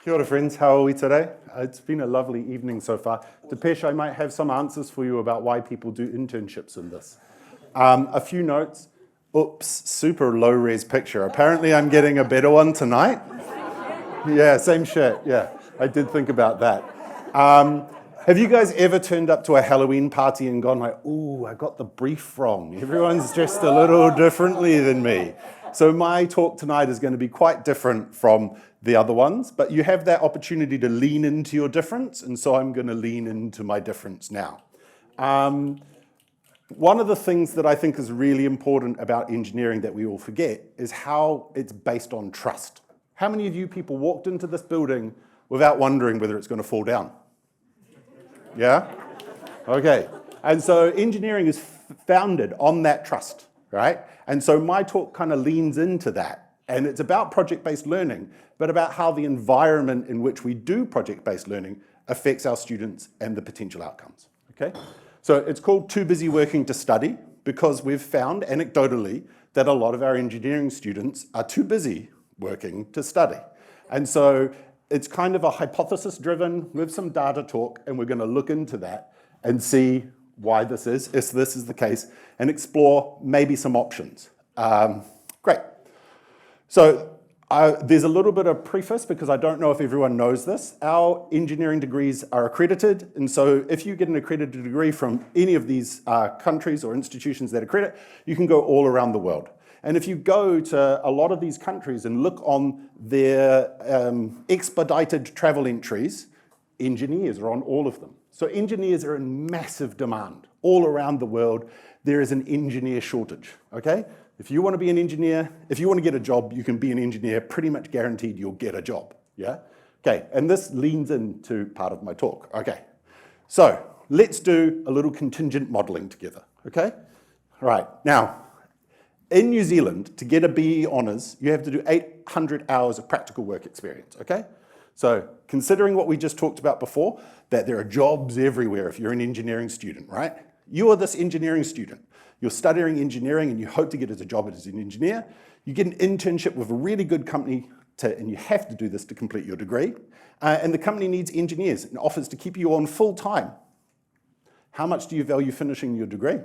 Kia ora, friends. How are we today? It's been a lovely evening so far. Depesh, I might have some answers for you about why people do internships in this. A few notes. Oops, super low-res picture. Apparently I'm getting a better one tonight. Yeah, same shirt. Yeah, I did think about that. Have you guys ever turned up to a Halloween party and gone like, ooh, I got the brief wrong. Everyone's dressed a little differently than me. So my talk tonight is going to be quite different from the other ones, but you have that opportunity to lean into your difference, and so I'm going to lean into my difference now. One of the things that I think is really important about engineering that we all forget is how it's based on trust. How many of you people walked into this building without wondering whether it's going to fall down? Yeah? Okay. And so engineering is founded on that trust, right? And so my talk kind of leans into that. And it's about project-based learning, but about how the environment in which we do project-based learning affects our students and the potential outcomes, okay? So it's called Too Busy Working to Study because we've found anecdotally that a lot of our engineering students are too busy working to study. And so it's kind of a hypothesis-driven with some data talk, and we're going to look into that and see why this is, if this is the case, and explore maybe some options. Great. So there's a little bit of preface because I don't know if everyone knows this. Our engineering degrees are accredited, and so if you get an accredited degree from any of these countries or institutions that accredit, you can go all around the world. And if you go to a lot of these countries and look on their expedited travel entries, engineers are on all of them. So engineers are in massive demand all around the world. There is an engineer shortage, okay? If you want to be an engineer, if you want to get a job, you can be an engineer, pretty much guaranteed you'll get a job, yeah? Okay, and this leans into part of my talk, okay? So let's do a little contingent modeling together, okay? All right, now, in New Zealand, to get a BE honours, you have to do 800 hours of practical work experience, okay? So considering what we just talked about before, that there are jobs everywhere if you're an engineering student, right? You are this engineering student. You're studying engineering and you hope to get as a job as an engineer. You get an internship with a really good company, and you have to do this to complete your degree. And the company needs engineers and offers to keep you on full time. How much do you value finishing your degree?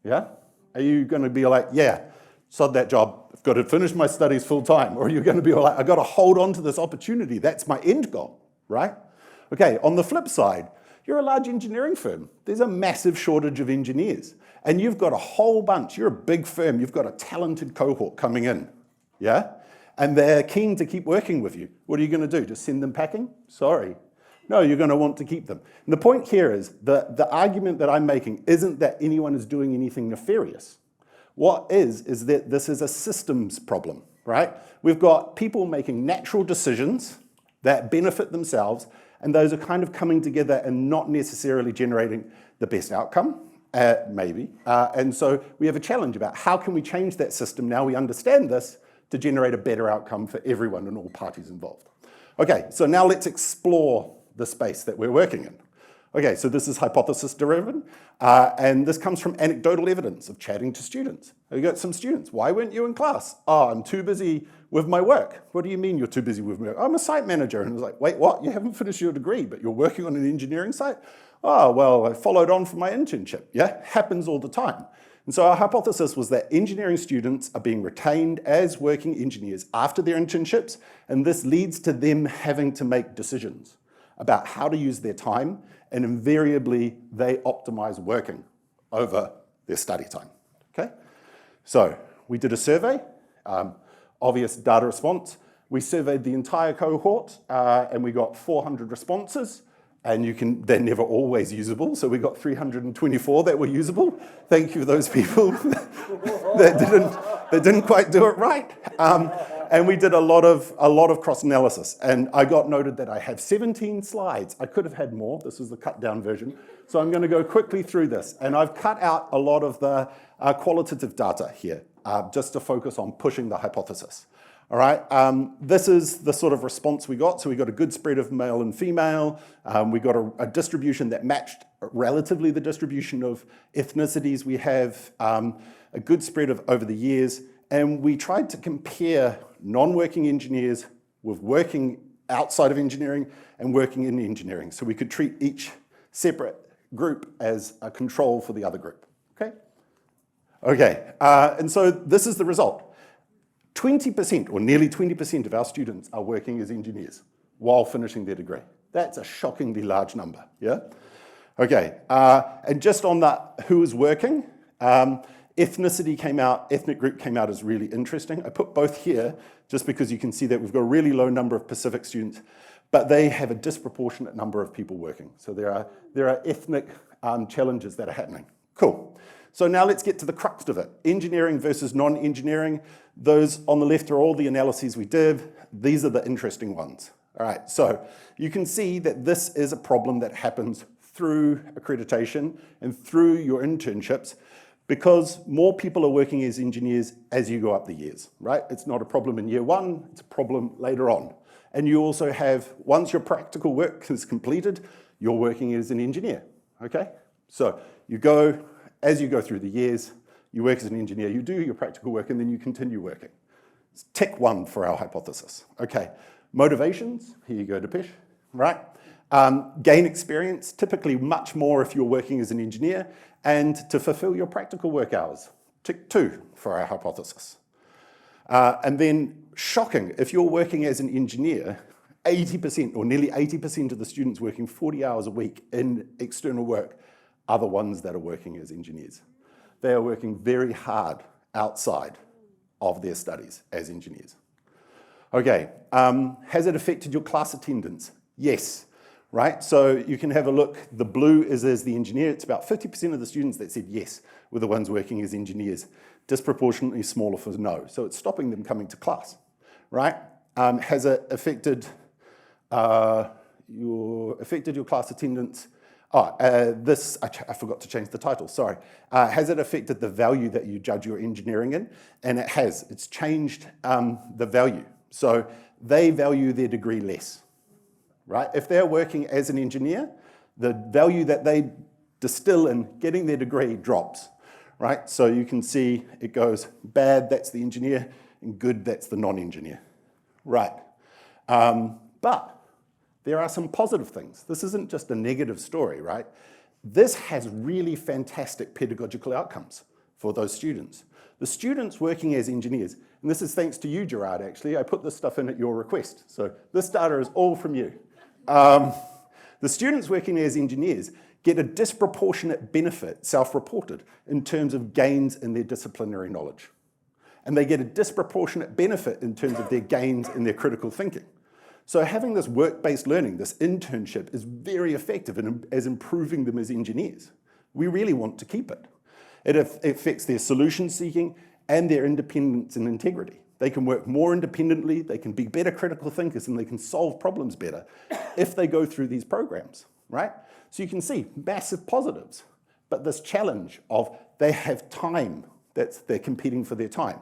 Yeah? Are you going to be like, yeah, sod that job, I've got to finish my studies full time? Or are you going to be like, I've got to hold on to this opportunity, that's my end goal, right? Okay, on the flip side, you're a large engineering firm. There's a massive shortage of engineers. And you've got a whole bunch, you're a big firm, you've got a talented cohort coming in, yeah? And they're keen to keep working with you. What are you going to do, just send them packing? Sorry. No, you're going to want to keep them. And the point here is that the argument that I'm making isn't that anyone is doing anything nefarious. What is that this is a systems problem, right? We've got people making natural decisions that benefit themselves, and those are kind of coming together and not necessarily generating the best outcome, maybe. And so we have a challenge about how can we change that system now we understand this to generate a better outcome for everyone and all parties involved. Okay, so now let's explore the space that we're working in. Okay, so this is hypothesis-driven, and this comes from anecdotal evidence of chatting to students. You got some students, why weren't you in class? Oh, I'm too busy with my work. What do you mean you're too busy with my work? I'm a site manager. And I was like, wait, what? You haven't finished your degree, but you're working on an engineering site? Oh, well, I followed on from my internship. Yeah, happens all the time. And so our hypothesis was that engineering students are being retained as working engineers after their internships, and this leads to them having to make decisions about how to use their time, and invariably they optimize working over their study time, okay? So we did a survey, obvious data response. We surveyed the entire cohort and we got 400 responses, and they're never always usable, so we got 324 that were usable. Thank you for those people that didn't quite do it right. And we did a lot of cross-analysis, and I got noted that I have 17 slides. I could have had more. This is the cut-down version. So I'm going to go quickly through this, and I've cut out a lot of the qualitative data here, just to focus on pushing the hypothesis. All right, this is the sort of response we got. So we got a good spread of male and female. We got a distribution that matched relatively the distribution of ethnicities we have, a good spread of over the years. And we tried to compare non-working engineers with working outside of engineering and working in engineering. So we could treat each separate group as a control for the other group, okay? Okay, and so this is the result. 20% or nearly 20% of our students are working as engineers while finishing their degree. That's a shockingly large number, yeah? Okay, and just on that, who is working, ethnicity came out, ethnic group came out as really interesting. I put both here just because you can see that we've got a really low number of Pacific students, but they have a disproportionate number of people working. So there are ethnic challenges that are happening. Cool. So now let's get to the crux of it. Engineering versus non-engineering. Those on the left are all the analyses we did. These are the interesting ones. All right, so you can see that this is a problem that happens through accreditation and through your internships because more people are working as engineers as you go up the years, right? It's not a problem in year one, it's a problem later on. And you also have, once your practical work is completed, you're working as an engineer, okay? So you go, as you go through the years, you work as an engineer, you do your practical work, and then you continue working. It's tick one for our hypothesis. Okay, motivations, here you go, Depeche, right? Gain experience, typically much more if you're working as an engineer, and to fulfill your practical work hours. Tick two for our hypothesis. And then, shocking, if you're working as an engineer, 80% or nearly 80% of the students working 40 hours a week in external work are the ones that are working as engineers. They are working very hard outside of their studies as engineers. Okay, has it affected your class attendance? Yes, right? So you can have a look. The blue is as the engineer. It's about 50% of the students that said yes were the ones working as engineers. Disproportionately smaller for no. So it's stopping them coming to class, right? Has it affected your class attendance? I forgot to change the title, sorry. Has it affected the value that you judge your engineering in? And it has. It's changed the value. So they value their degree less, right? If they're working as an engineer, the value that they distill in getting their degree drops, right? So you can see it goes bad, that's the engineer, and good, that's the non-engineer, right? But there are some positive things. This isn't just a negative story, right? This has really fantastic pedagogical outcomes for those students. The students working as engineers, and this is thanks to you, Gerard, actually. I put this stuff in at your request. So this data is all from you. The students working as engineers get a disproportionate benefit, self-reported, in terms of gains in their disciplinary knowledge. And they get a disproportionate benefit in terms of their gains in their critical thinking. So having this work-based learning, this internship, is very effective as improving them as engineers. We really want to keep it. It affects their solution seeking and their independence and integrity. They can work more independently, they can be better critical thinkers, and they can solve problems better if they go through these programs, right? So you can see massive positives, but this challenge of they have time, they're competing for their time.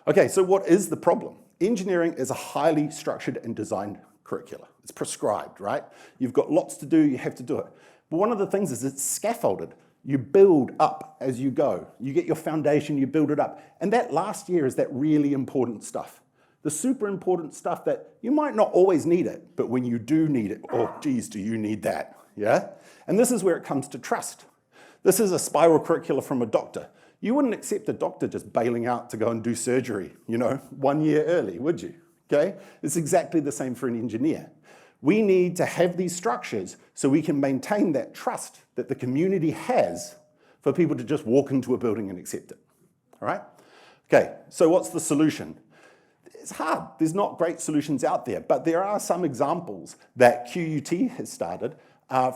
Okay, so what is the problem? Engineering is a highly structured and designed curricula. It's prescribed, right? You've got lots to do, you have to do it. But one of the things is it's scaffolded. You build up as you go. You get your foundation, you build it up. And that last year is that really important stuff. The super important stuff that you might not always need it, but when you do need it, oh, geez, do you need that, yeah? And this is where it comes to trust. This is a spiral curricula from a doctor. You wouldn't accept a doctor just bailing out to go and do surgery, 1 year early, would you? Okay? It's exactly the same for an engineer. We need to have these structures so we can maintain that trust that the community has for people to just walk into a building and accept it. All right? Okay, so what's the solution? It's hard. There's not great solutions out there, but there are some examples that QUT has started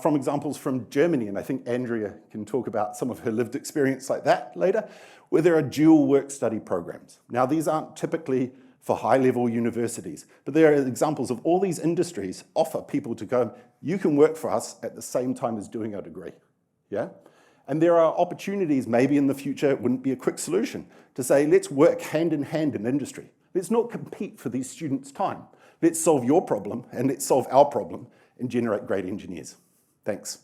from examples from Germany, and I think Andrea can talk about some of her lived experience like that later, where there are dual work-study programs. Now, these aren't typically for high-level universities, but there are examples of all these industries offer people to go, you can work for us at the same time as doing our degree, yeah? And there are opportunities, maybe in the future, it wouldn't be a quick solution, to say, let's work hand in hand in industry. Let's not compete for these students' time. Let's solve your problem, and let's solve our problem, and generate great engineers. Thanks.